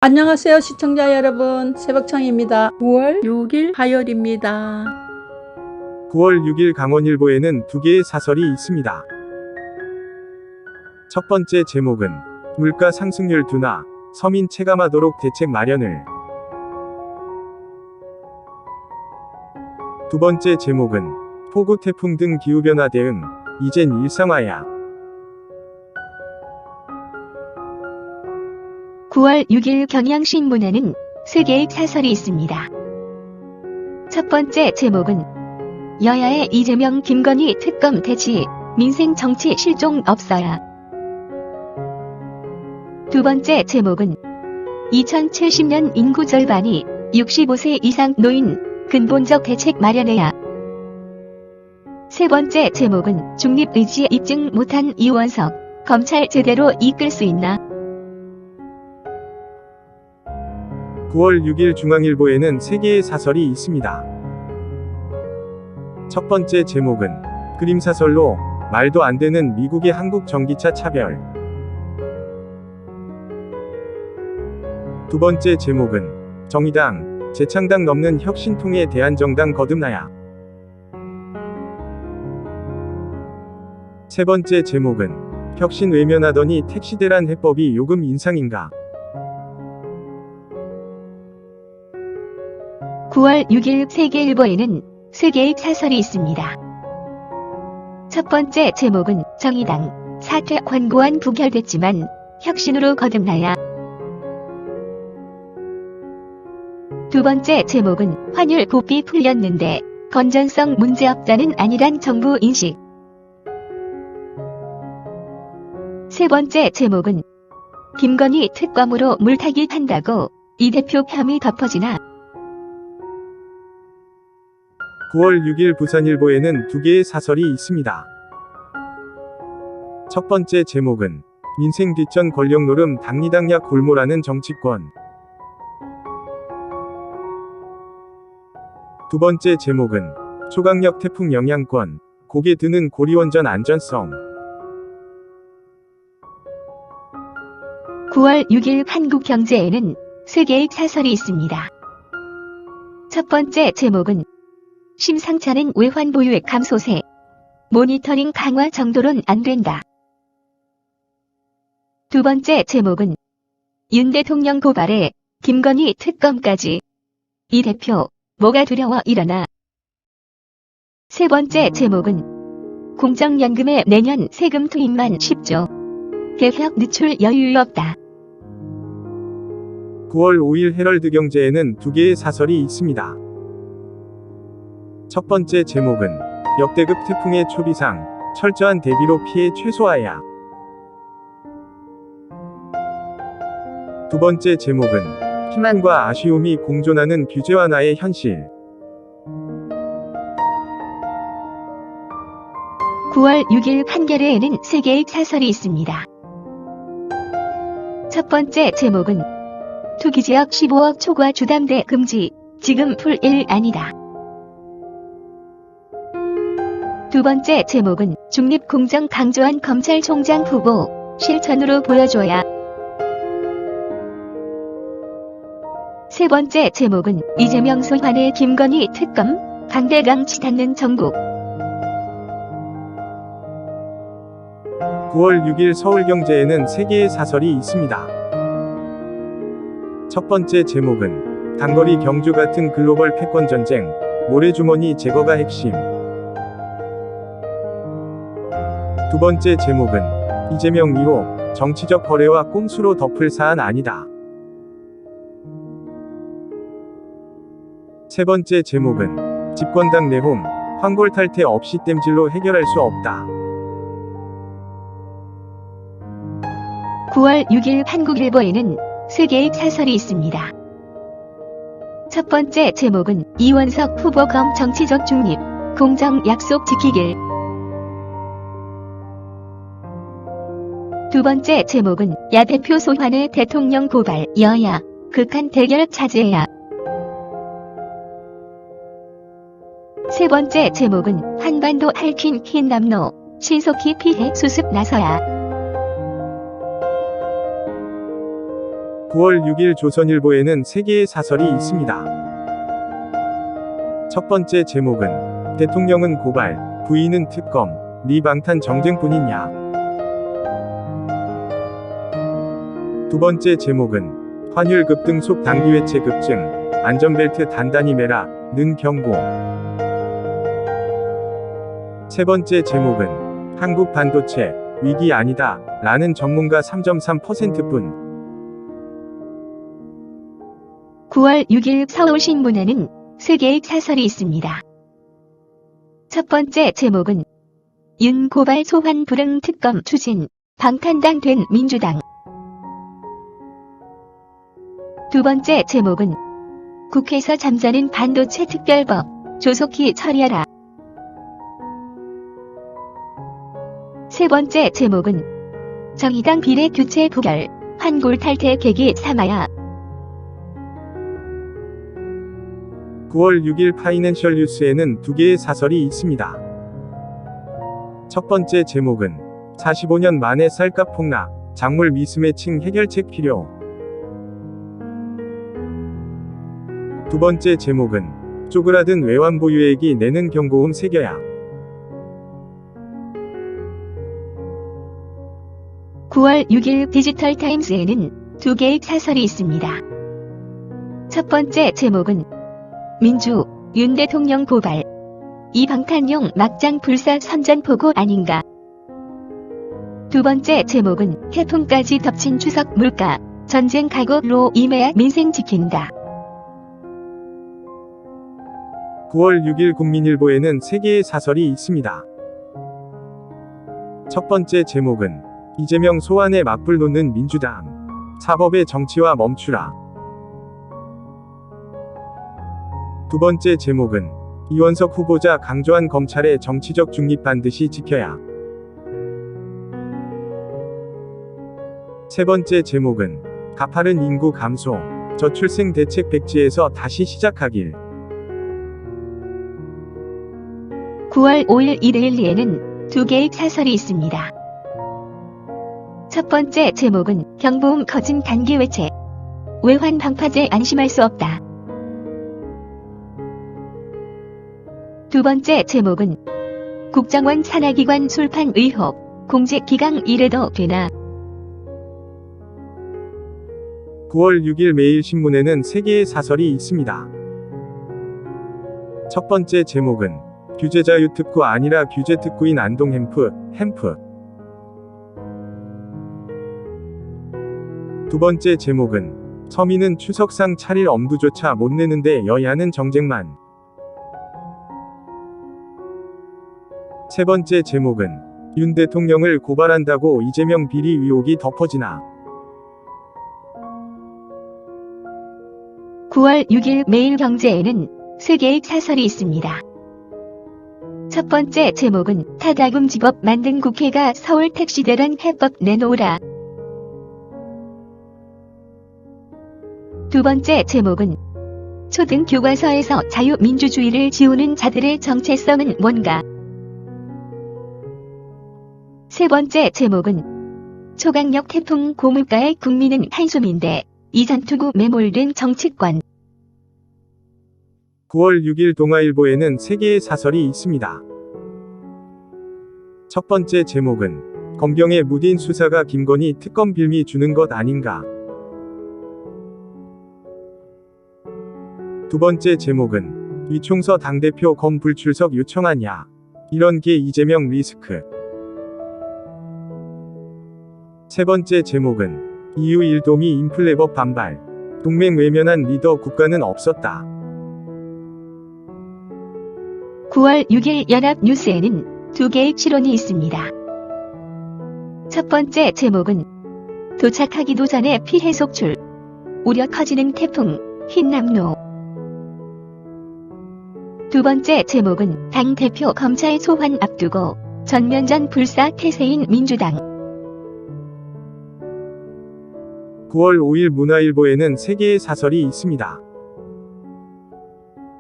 안녕하세요 시청자 여러분, 새벽창입니다. 9월 6일 화요일입니다. 9월 6일 강원일보에는 두 개의 사설이 있습니다. 첫 번째 제목은 물가 상승률 둔화, 서민 체감하도록 대책 마련을. 두 번째 제목은 폭우 태풍 등 기후변화 대응, 이젠 일상화야. 9월 6일 경향신문에는 세 개의 사설이 있습니다. 첫 번째 제목은 여야의 이재명 김건희 특검 대치, 민생 정치 실종 없어야. 두 번째 제목은 2070년 인구 절반이 65세 이상 노인, 근본적 대책 마련해야. 세 번째 제목은 중립의지 입증 못한 이원석, 검찰 제대로 이끌 수 있나? 9월 6일 중앙일보에는 세 개의 사설이 있습니다. 첫 번째 제목은 그림사설로 말도 안 되는 미국의 한국 전기차 차별. 두 번째 제목은 정의당, 재창당 넘는 혁신통의 대한정당 거듭나야. 세 번째 제목은 혁신 외면하더니 택시대란 해법이 요금 인상인가. 9월 6일 세계일보에는 세 개의 사설이 있습니다. 첫 번째 제목은 정의당, 사퇴 권고안 부결됐지만 혁신으로 거듭나야. 두 번째 제목은 환율 고삐 풀렸는데 건전성 문제없다는 아니란 정부 인식. 세 번째 제목은 김건희 특검으로 물타기 한다고 이 대표 혐의 덮어지나. 9월 6일 부산일보에는 두 개의 사설이 있습니다. 첫 번째 제목은 민생 뒷전 권력 노름 당리당략 골몰하는 정치권. 두 번째 제목은 초강력 태풍 영향권, 고개 드는 고리원전 안전성. 9월 6일 한국경제에는 세 개의 사설이 있습니다. 첫 번째 제목은 심상찮은 외환 보유액 감소세, 모니터링 강화 정도론 안 된다. 두 번째 제목은 윤 대통령 고발에 김건희 특검까지. 이 대표, 뭐가 두려워 일어나. 세 번째 제목은 공정연금의 내년 세금 투입만 10조. 개혁 늦출 여유 없다. 9월 5일 헤럴드 경제에는 두 개의 사설이 있습니다. 첫 번째 제목은 역대급 태풍의 초비상, 철저한 대비로 피해 최소화야. 두 번째 제목은 희망과 아쉬움이 공존하는 규제 완화의 현실. 9월 6일 한겨레에는 세 개의 사설이 있습니다. 첫 번째 제목은 투기지역 15억 초과 주담대 금지, 지금 풀 일 아니다. 두 번째 제목은 중립공정 강조한 검찰총장 후보, 실천으로 보여줘야. 세 번째 제목은 이재명 소환의 김건희 특검, 강대강 치닫는 정국. 9월 6일 서울경제에는 세 개의 사설이 있습니다. 첫 번째 제목은 단거리 경주 같은 글로벌 패권 전쟁, 모래주머니 제거가 핵심. 두 번째 제목은 이재명 의혹, 정치적 거래와 꼼수로 덮을 사안 아니다. 세 번째 제목은 집권당 내홍, 황골탈퇴 없이 땜질로 해결할 수 없다. 9월 6일 한국일보에는 세 개의 사설이 있습니다. 첫 번째 제목은 이원석 후보 검 정치적 중립, 공정 약속 지키길. 두 번째 제목은 야 대표 소환의 대통령 고발, 여야, 극한 대결 차지해야. 세 번째 제목은 한반도 핥힌 흰 남로, 신속히 피해 수습 나서야. 9월 6일 조선일보에는 3개의 사설이 있습니다. 첫 번째 제목은 대통령은 고발, 부인은 특검, 리 방탄 정쟁뿐이냐. 두 번째 제목은 환율 급등 속 단기외채 급증, 안전벨트 단단히 매라, 는 경고. 세 번째 제목은 한국 반도체 위기 아니다, 라는 전문가 3.3%뿐. 9월 6일 서울신문에는 3개의 사설이 있습니다. 첫 번째 제목은 윤 고발 소환 불응 특검 추진, 방탄당 된 민주당. 두 번째 제목은 국회에서 잠자는 반도체 특별법, 조속히 처리하라. 세 번째 제목은 정의당 비례 교체 부결, 환골 탈퇴 계기 삼아야. 9월 6일 파이낸셜 뉴스에는 2개의 사설이 있습니다. 첫 번째 제목은 45년 만에 쌀값 폭락, 작물 미스매칭 해결책 필요. 두 번째 제목은 쪼그라든 외환보유액이 내는 경고음 새겨야. 9월 6일 디지털타임스에는 2개의 사설이 있습니다. 첫 번째 제목은 민주, 윤 대통령 고발, 이 방탄용 막장 불사 선전포고 아닌가. 두 번째 제목은 태풍까지 덮친 추석 물가, 전쟁 각오로 임해야 민생 지킨다. 9월 6일 국민일보에는 3개의 사설이 있습니다. 첫 번째 제목은 이재명 소환에 맞불 놓는 민주당, 사법의 정치화 멈추라. 두 번째 제목은 이원석 후보자 강조한 검찰의 정치적 중립 반드시 지켜야. 세 번째 제목은 가파른 인구 감소, 저출생 대책 백지에서 다시 시작하길. 9월 5일 이데일리에는 2개의 사설이 있습니다. 첫 번째 제목은 경보음 커진 단기 외채, 외환 방파제 안심할 수 없다. 두 번째 제목은 국정원 산하기관 술판 의혹, 공제 기강 이래도 되나. 9월 6일 매일신문에는 3개의 사설이 있습니다. 첫 번째 제목은 규제자유특구 아니라 규제특구인 안동 햄프. 두 번째 제목은 서민은 추석상 차릴 엄두조차 못 내는데 여야는 정쟁만. 세 번째 제목은 윤 대통령을 고발한다고 이재명 비리 의혹이 덮어지나. 9월 6일 매일경제에는 3개의 사설이 있습니다. 첫 번째 제목은 타다금 집업 만든 국회가 서울 택시대란 해법 내놓으라. 두 번째 제목은 초등 교과서에서 자유민주주의를 지우는 자들의 정체성은 뭔가. 세 번째 제목은 초강력 태풍 고물가에 국민은 한숨인데 이전투구 매몰된 정치권. 9월 6일 동아일보에는 3개의 사설이 있습니다. 첫 번째 제목은 검경의 무딘 수사가 김건희 특검 빌미 주는 것 아닌가. 두 번째 제목은 이총서 당대표 검 불출석 요청하냐. 이런 게 이재명 리스크. 세 번째 제목은 EU 일도미 인플레법 반발, 동맹 외면한 리더 국가는 없었다. 9월 6일 연합뉴스에는 2개의 실론이 있습니다. 첫 번째 제목은 도착하기도 전에 피해 속출, 우려 커지는 태풍, 흰남노. 두 번째 제목은 당대표 검찰 소환 앞두고 전면전 불사 태세인 민주당. 9월 5일 문화일보에는 3개의 사설이 있습니다.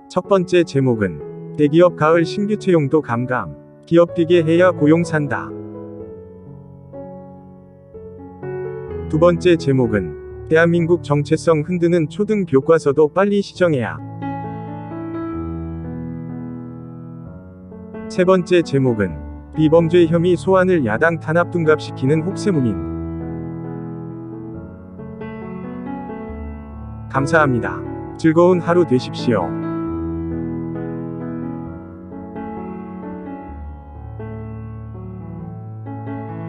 첫 번째 제목은 대기업 가을 신규 채용도 감감, 기업 뛰게 해야 고용 산다. 두 번째 제목은 대한민국 정체성 흔드는 초등 교과서도 빨리 시정해야. 세 번째 제목은 비범죄 혐의 소환을 야당 탄압 둔갑시키는 혹세무민. 감사합니다. 즐거운 하루 되십시오.